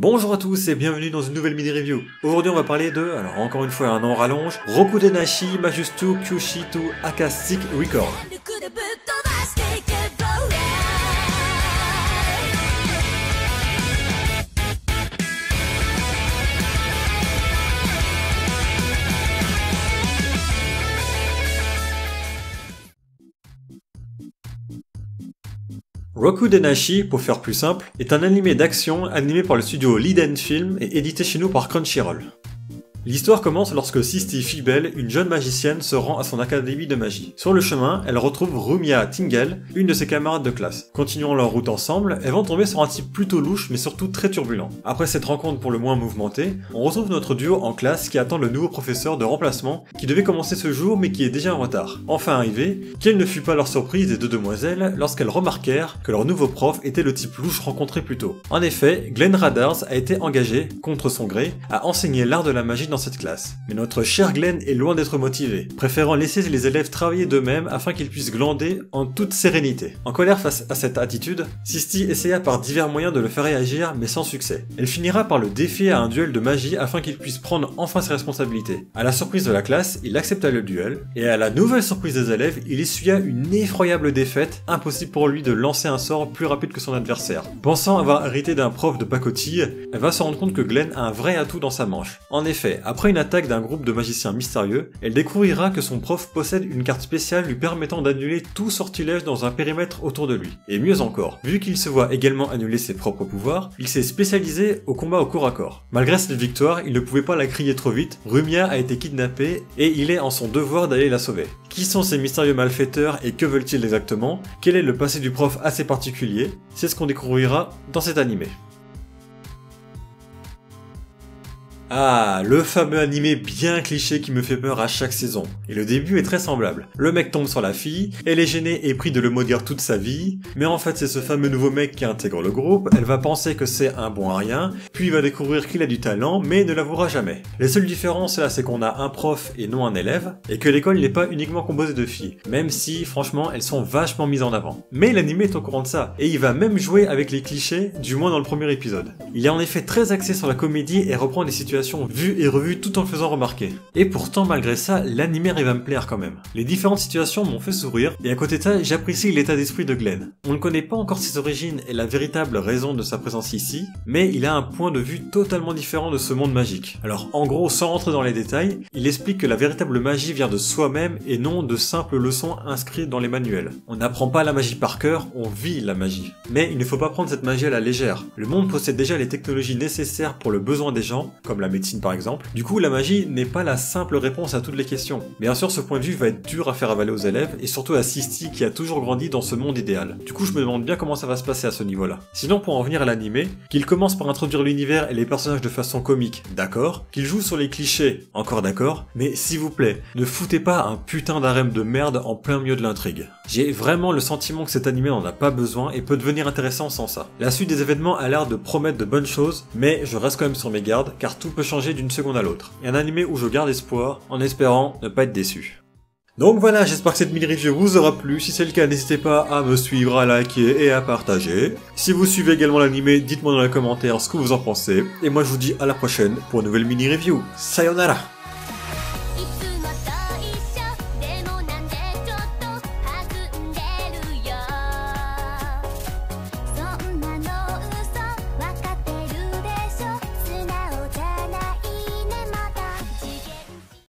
Bonjour à tous et bienvenue dans une nouvelle mini-review. Aujourd'hui on va parler de, alors encore une fois un nom rallonge, Rokudenashi Majustu Kyushitu Akastic Record. Rokudenashi, pour faire plus simple, est un animé d'action animé par le studio Liden Film et édité chez nous par Crunchyroll. L'histoire commence lorsque Sisti Fibel, une jeune magicienne, se rend à son académie de magie. Sur le chemin, elle retrouve Rumia Tingel, une de ses camarades de classe. Continuant leur route ensemble, elles vont tomber sur un type plutôt louche mais surtout très turbulent. Après cette rencontre pour le moins mouvementée, on retrouve notre duo en classe qui attend le nouveau professeur de remplacement qui devait commencer ce jour mais qui est déjà en retard. Enfin arrivé, quelle ne fut pas leur surprise des deux demoiselles lorsqu'elles remarquèrent que leur nouveau prof était le type louche rencontré plus tôt. En effet, Glenn Radars a été engagé, contre son gré, à enseigner l'art de la magie dans cette classe. Mais notre cher Glenn est loin d'être motivé, préférant laisser les élèves travailler d'eux-mêmes afin qu'ils puissent glander en toute sérénité. En colère face à cette attitude, Sisti essaya par divers moyens de le faire réagir mais sans succès. Elle finira par le défier à un duel de magie afin qu'il puisse prendre enfin ses responsabilités. À la surprise de la classe, il accepta le duel, et à la nouvelle surprise des élèves, il essuya une effroyable défaite, impossible pour lui de lancer un sort plus rapide que son adversaire. Pensant avoir hérité d'un prof de pacotille, elle va se rendre compte que Glenn a un vrai atout dans sa manche. En effet, après une attaque d'un groupe de magiciens mystérieux, elle découvrira que son prof possède une carte spéciale lui permettant d'annuler tout sortilège dans un périmètre autour de lui. Et mieux encore, vu qu'il se voit également annuler ses propres pouvoirs, il s'est spécialisé au combat au corps à corps. Malgré cette victoire, il ne pouvait pas la crier trop vite, Rumia a été kidnappée et il est en son devoir d'aller la sauver. Qui sont ces mystérieux malfaiteurs et que veulent-ils exactement? Quel est le passé du prof assez particulier? C'est ce qu'on découvrira dans cet animé. Ah, le fameux animé bien cliché qui me fait peur à chaque saison. Et le début est très semblable. Le mec tombe sur la fille, elle est gênée et prie de le maudire toute sa vie, mais en fait c'est ce fameux nouveau mec qui intègre le groupe, elle va penser que c'est un bon à rien, puis il va découvrir qu'il a du talent, mais ne l'avouera jamais. Les seules différences là c'est qu'on a un prof et non un élève, et que l'école n'est pas uniquement composée de filles, même si franchement elles sont vachement mises en avant. Mais l'animé est au courant de ça, et il va même jouer avec les clichés, du moins dans le premier épisode. Il est en effet très axé sur la comédie et reprend des situations vues et revues tout en le faisant remarquer. Et pourtant malgré ça, l'animé arrive à me plaire quand même. Les différentes situations m'ont fait sourire, et à côté de ça, j'apprécie l'état d'esprit de Glenn. On ne connaît pas encore ses origines et la véritable raison de sa présence ici, mais il a un point de vue totalement différent de ce monde magique. Alors en gros, sans rentrer dans les détails, il explique que la véritable magie vient de soi-même et non de simples leçons inscrites dans les manuels. On n'apprend pas la magie par cœur, on vit la magie. Mais il ne faut pas prendre cette magie à la légère. Le monde possède déjà les technologies nécessaires pour le besoin des gens, comme la médecine par exemple. Du coup, la magie n'est pas la simple réponse à toutes les questions. Bien sûr, ce point de vue va être dur à faire avaler aux élèves, et surtout à Sisti qui a toujours grandi dans ce monde idéal. Du coup, je me demande bien comment ça va se passer à ce niveau-là. Sinon, pour en venir à l'animé, qu'il commence par introduire l'univers et les personnages de façon comique, d'accord. Qu'il joue sur les clichés, encore d'accord. Mais s'il vous plaît, ne foutez pas un putain d'harem de merde en plein milieu de l'intrigue. J'ai vraiment le sentiment que cet animé n'en a pas besoin et peut devenir intéressant sans ça. La suite des événements a l'air de promettre de bonnes choses, mais je reste quand même sur mes gardes, car tout peut changer d'une seconde à l'autre. Et un animé où je garde espoir, en espérant ne pas être déçu. Donc voilà, j'espère que cette mini-review vous aura plu. Si c'est le cas, n'hésitez pas à me suivre, à liker et à partager. Si vous suivez également l'animé, dites-moi dans les commentaires ce que vous en pensez. Et moi je vous dis à la prochaine pour une nouvelle mini-review. Sayonara!